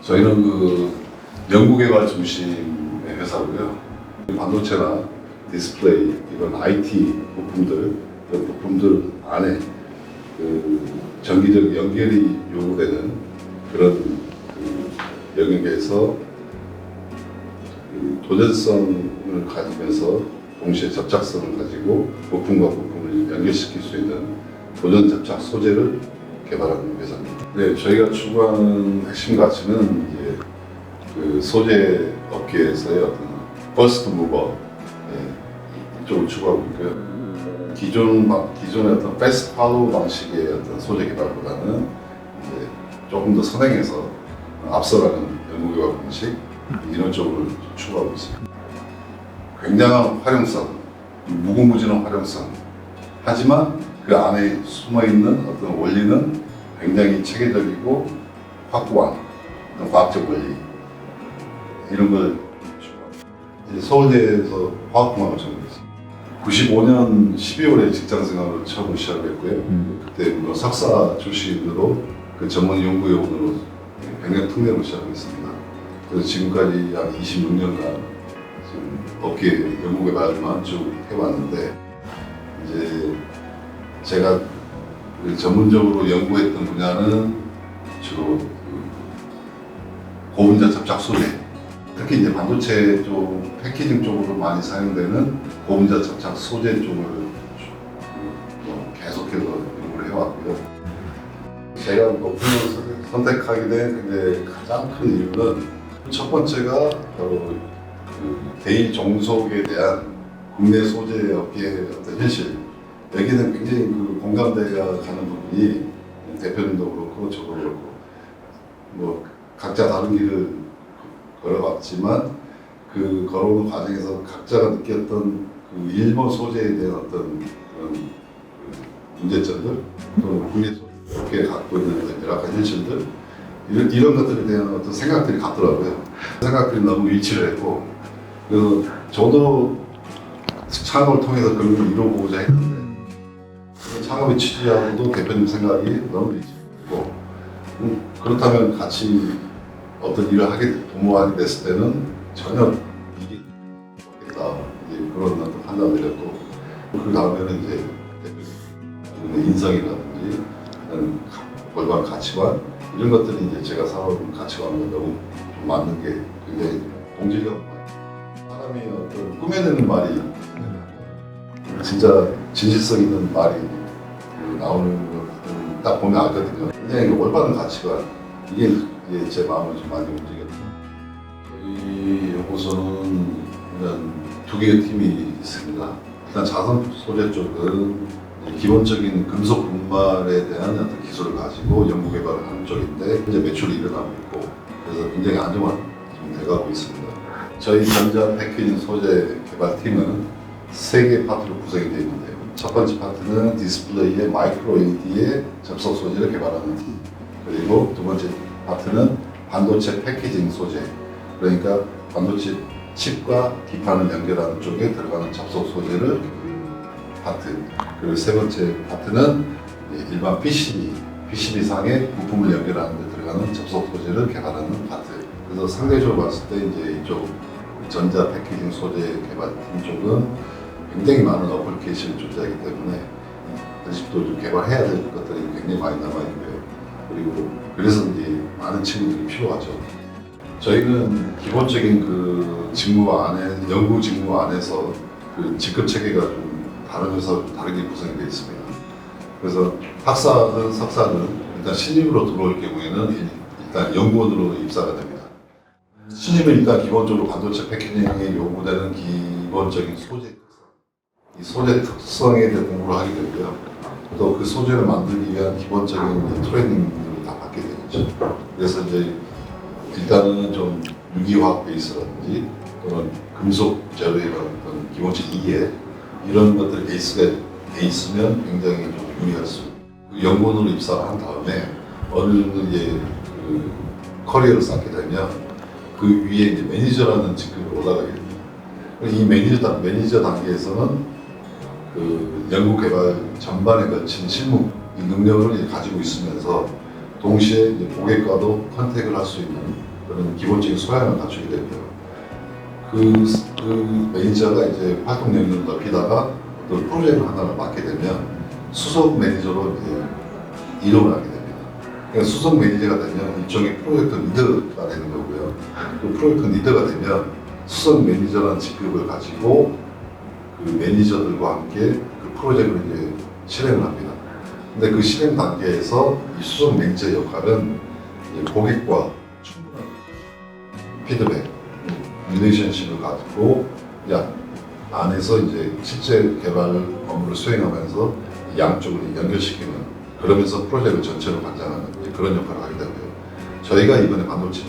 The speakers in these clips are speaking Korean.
저희는 연구개발 중심의 회사고요. 반도체나 디스플레이 이런 IT 부품들, 이런 부품들 안에 전기적 연결이 요구되는 그런 영역에서 도전성을 가지면서 동시에 접착성을 가지고 부품과 부품을 연결시킬 수 있는 도전 접착 소재를 개발하는 회사입니다. 네, 저희가 추구하는 핵심 가치는 이제 소재 업계에서의 어떤 퍼스트 무버 이쪽을 추구하고 있고요. 기존의 어떤 패스트 팔로우 방식의 어떤 소재 개발보다는 이제 조금 더 선행해서 앞서가는 연구개발 방식 이런 쪽을 추구하고 있습니다. 굉장한 활용성, 무궁무진한 활용성. 하지만 그 안에 숨어있는 어떤 원리는 굉장히 체계적이고 확고한 어떤 과학적 원리 이런 걸 추구합니다. 서울대에서 화학공학을 전공했습니다. 95년 12월에 직장생활을 처음 시작했고요. 그때 물론 석사 출신으로 그 전문 연구요원으로 병역 특례로 시작했습니다. 그래서 지금까지 약 26년간 지금 업계 연구개발만 쭉 해왔는데 이제 제가 전문적으로 연구했던 분야는 주로 고분자 접착 소재, 특히 이제 반도체 쪽 패키징 쪽으로 많이 사용되는 고분자 접착 소재 쪽을 계속해서 연구를 해왔고요. 제가 부품을 선택하게 된 근데 가장 큰 이유는 첫 번째가 바로 대일 종속에 대한 국내 소재 업계의 어떤 현실. 여기는 굉장히 공감대가 가는 부분이 대표님도 그렇고 저도 그렇고 뭐 각자 다른 길을 걸어갔지만 그 걸어오는 과정에서 각자가 느꼈던 일본 소재에 대한 어떤 그런 문제점들 또는 국내 소재에 갖고 있는 열악한 현실들 이런 것들에 대한 어떤 생각들이 같더라고요. 생각들이 너무 일치를 했고 그래서 저도 창업을 통해서 그런 걸 이뤄보고자 했는데 창업의 취지하고도 대표님 생각이 너무 일치했고 그렇다면 같이 어떤 일을 도모하게 됐을 때는 전혀 이게 없겠다 그런 어떤 판단을 내렸고 그 다음에는 이제 대표님 인성이라든지 올바른 가치관 이런 것들이 이제 제가 살아온 가치관과 너무 맞는 게 굉장히 동질감 사람이 어떤 꾸며내는 말이 진짜 진실성 있는 말이 나오는 걸 딱 보면 알거든요. 굉장히 올바른 가치관 이게 제 마음을 좀 많이 움직였죠. 저희 연구소는 일단 두 개의 팀이 있습니다. 일단 자선 소재 쪽은 기본적인 금속 분말에 대한 어떤 기술을 가지고 연구 개발을 하는 쪽인데 현재 매출이 일어나고 있고 그래서 굉장히 안정화 좀 돼가고 있습니다. 저희 전자 패키징 소재 개발팀은 세 개의 파트로 구성이 되어 있는데요. 첫 번째 파트는 디스플레이의 마이크로 LED의 접속 소재를 개발하는 팀. 그리고 두 번째 파트는 반도체 패키징 소재. 그러니까 반도체 칩과 기판을 연결하는 쪽에 들어가는 접속 소재를 파트. 그리고 세 번째 파트는 일반 PCB상의 부품을 연결하는 데 들어가는 접속 소재를 개발하는 파트. 그래서 상대적으로 봤을 때 이제 이쪽 전자 패키징 소재 개발팀 쪽은 굉장히 많은 어플리케이션이 존재하기 때문에 아직도 좀 개발해야 될 것들이 굉장히 많이 남아있고요. 그리고 그래서 이제 많은 친구들이 필요하죠. 저희는 기본적인 직무 안에, 연구 직무 안에서 직급 체계가 좀 다른 회사와 다르게 구성이 되어 있습니다. 그래서 학사든 석사든 일단 신입으로 들어올 경우에는 일단 연구원으로 입사가 됩니다. 신입은 일단 기본적으로 반도체 패키징에 요구되는 기본적인 소재 특성, 이 소재 특성에 대해 공부를 하게 되고요. 또 그 소재를 만들기 위한 기본적인 트레이닝들을 다 받게 되겠죠. 그래서 이제 일단은 좀 유기화학 베이스라든지 또는 금속 재료의 어떤 기본적 이해 이런 것들 베이스가 돼 있으면 굉장히 좀 유리할 수 있고 연구원으로 입사를 한 다음에 어느 정도 이제 커리어를 쌓게 되면 그 위에 이제 매니저라는 직급으로 올라가게 됩니다. 이 매니저 단계에서는 연구 개발 전반에 걸친 실무 능력을 가지고 있으면서 동시에 이제 고객과도 컨택을 할 수 있는 그런 기본적인 소양을 갖추게 되고요. 그 매니저가 이제 활동 영역을 넓히다가 어떤 프로젝트 하나를 맡게 되면 수석 매니저로 이제 이동을 하게 됩니다. 그러니까 수석 매니저가 되면 일종의 프로젝트 리더가 되는 거고요. 그 프로젝트 리더가 되면 수석 매니저라는 직급을 가지고 그 매니저들과 함께 그 프로젝트를 이제 실행을 합니다. 근데 그 실행 단계에서 이 수석 매니저 역할은 이제 고객과 충분한 피드백, 릴레이션십을 가지고 안에서 이제 실제 개발 업무를 수행하면서 양쪽을 연결시키는, 그러면서 프로젝트 전체를 관장하는 그런 역할을 하게 되고요. 저희가 이번에 반도체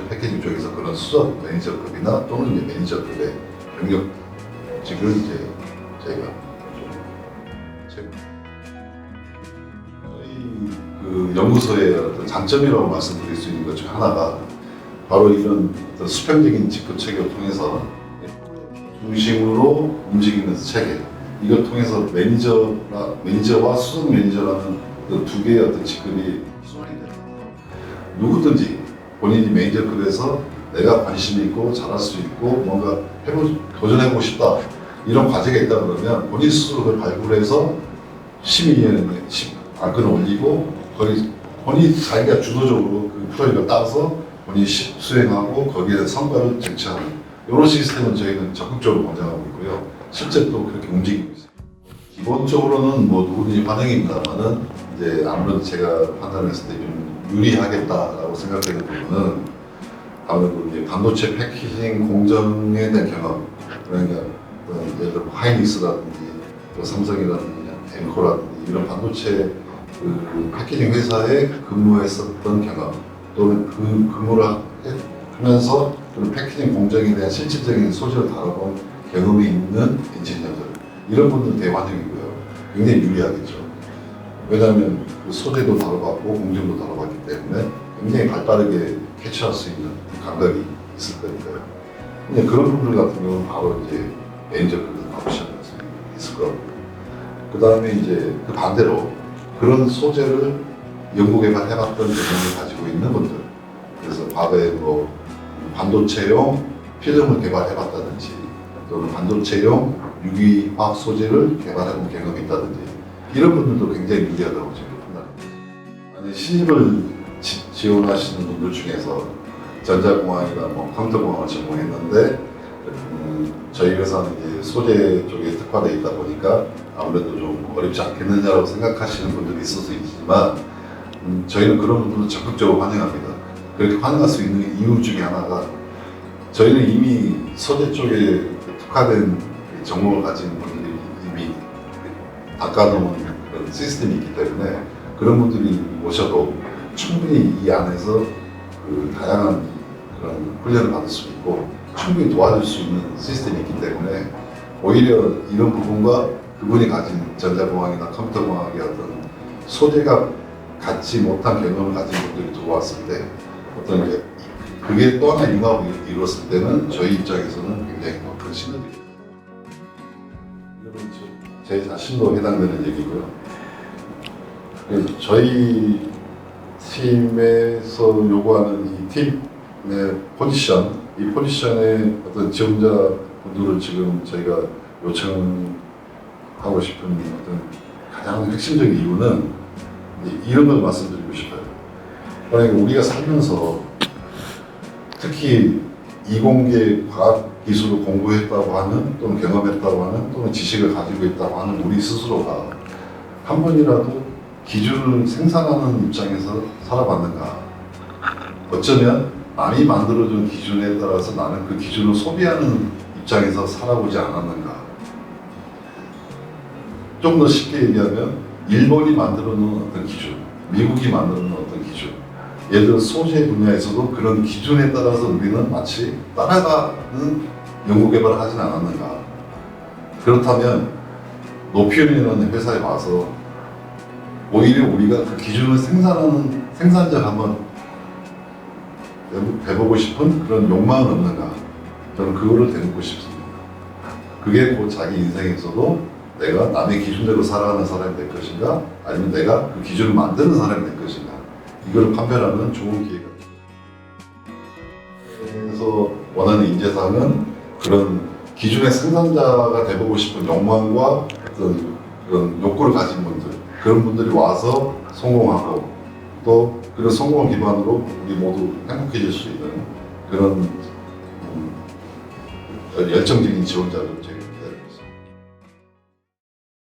패키징 쪽에서 그런 수석 매니저급이나 또는 이제 매니저급의 경력직을 이제 저희가 저희 그 연구소의 어떤 장점이라고 말씀드릴 수 있는 것 중 하나가 바로 이런 어떤 수평적인 직급 체계를 통해서 중심으로 움직이는 체계, 이걸 통해서 매니저와 수석 매니저라는 그 두 개의 어떤 직급이 수반이 됩니다. 누구든지 본인이 매니저급에서 내가 관심 있고 잘할 수 있고 뭔가 도전해보고 싶다, 이런 과제가 있다 그러면 본인 스스로 그걸 발굴해서 심의위원회에 안건을 올리고 거기 본인이 자기가 주도적으로 그 프로젝트를 따서 본인이 수행하고 거기에 성과를 쟁취하는 이런 시스템은 저희는 적극적으로 권장하고 있고요. 실제 또 그렇게 움직이고 있어요. 기본적으로는 뭐 누구든지 환영입니다만은 이제 아무래도 제가 판단했을 때 좀 유리하겠다라고 생각되는 부분은 아무래도 이제 반도체 패키징 공정에 대한 경험, 그러니까 예를 들어 하이닉스라든지 또 삼성이라든지 엠코라든지 이런 반도체 그 패키징 회사에 근무했었던 경험, 또는 그 근무를 하면서 그런 패키징 공정에 대한 실질적인 소재를 다뤄본 경험이 있는 엔지니어들, 이런 분들 대환영이고요. 굉장히 유리하겠죠. 왜냐하면 그 소재도 다뤄봤고 공정도 다뤄봤기 때문에 굉장히 발빠르게 캐치할 수 있는 감각이 있을 거니까요. 근데 그런 분들 같은 경우는 바로 이제 매니저급에서 나오실 수 있을 거고, 그 다음에 이제 그 반대로 그런 소재를 연구개발해봤던 경험을 가지고 있는 분들, 그래서 과거에 뭐 반도체용 필름을 개발해봤다든지 또는 반도체용 유기화학 소재를 개발해본 경험이 있다든지 이런 분들도 굉장히 유리하다고 저는 판단합니다. 아니, 신입을 지원하시는 분들 중에서 전자공학이나 뭐 컴퓨터공학을 전공했는데 저희 회사는 이제 소재 쪽에 특화되어 있다 보니까 아무래도 좀 어렵지 않겠느냐라고 생각하시는 분들이 있을 수 있지만 저희는 그런 분들은 적극적으로 환영합니다. 그렇게 환영할 수 있는 이유 중에 하나가 저희는 이미 소재 쪽에 특화된 전공을 가진 분들이 이미 닦아놓은 그런 시스템이 있기 때문에 그런 분들이 오셔도 충분히 이 안에서 그 다양한 그런 훈련을 받을 수 있고 충분히 도와줄 수 있는 시스템이 있기 때문에 오히려 이런 부분과 그분이 가진 전자공학이나 컴퓨터공학의 어떤 소재가 갖지 못한 경험을 가진 분들이 들어왔을 때 어떤 게 그게 또 하나 융합을 이루었을 때는 저희 입장에서는 굉장히 큰 시너지가 이건 제 자신도 해당되는 얘기고요. 그래서 저희 팀에서 요구하는 이 팀의 포지션, 이 포지션의 어떤 지원자분들을 지금 저희가 요청하고 싶은 어떤 가장 핵심적인 이유는 이런 걸 말씀드리고 싶어요. 그러니까 우리가 살면서 특히 이공계 과학 기술을 공부했다고 하는 또는 경험했다고 하는 또는 지식을 가지고 있다고 하는 우리 스스로가 한 번이라도 기준을 생산하는 입장에서 살아봤는가? 어쩌면 남이 만들어준 기준에 따라서 나는 그 기준을 소비하는 입장에서 살아보지 않았는가? 좀 더 쉽게 얘기하면 일본이 만들어 놓은 어떤 기준, 미국이 만들어 놓은 어떤 기준, 예를 들어 소재 분야에서도 그런 기준에 따라서 우리는 마치 따라가는 연구개발을 하진 않았는가. 그렇다면 노피온이라는 회사에 와서 오히려 우리가 그 기준을 생산하는 생산자를 한번 해보고 싶은 그런 욕망은 없는가. 저는 그거를 되묻고 싶습니다. 그게 곧 자기 인생에서도 내가 남의 기준대로 살아가는 사람이 될 것인가, 아니면 내가 그 기준을 만드는 사람이 될 것인가, 이걸 판별하는 좋은 기회가 됩니다. 하면서 원하는 인재상은 그런 기준의 상담자가 돼보고 싶은 욕망과 어떤 그런 욕구를 가진 분들, 그런 분들이 와서 성공하고 또 그런 성공을 기반으로 우리 모두 행복해질 수 있는 그런 열정적인 지원자를 제가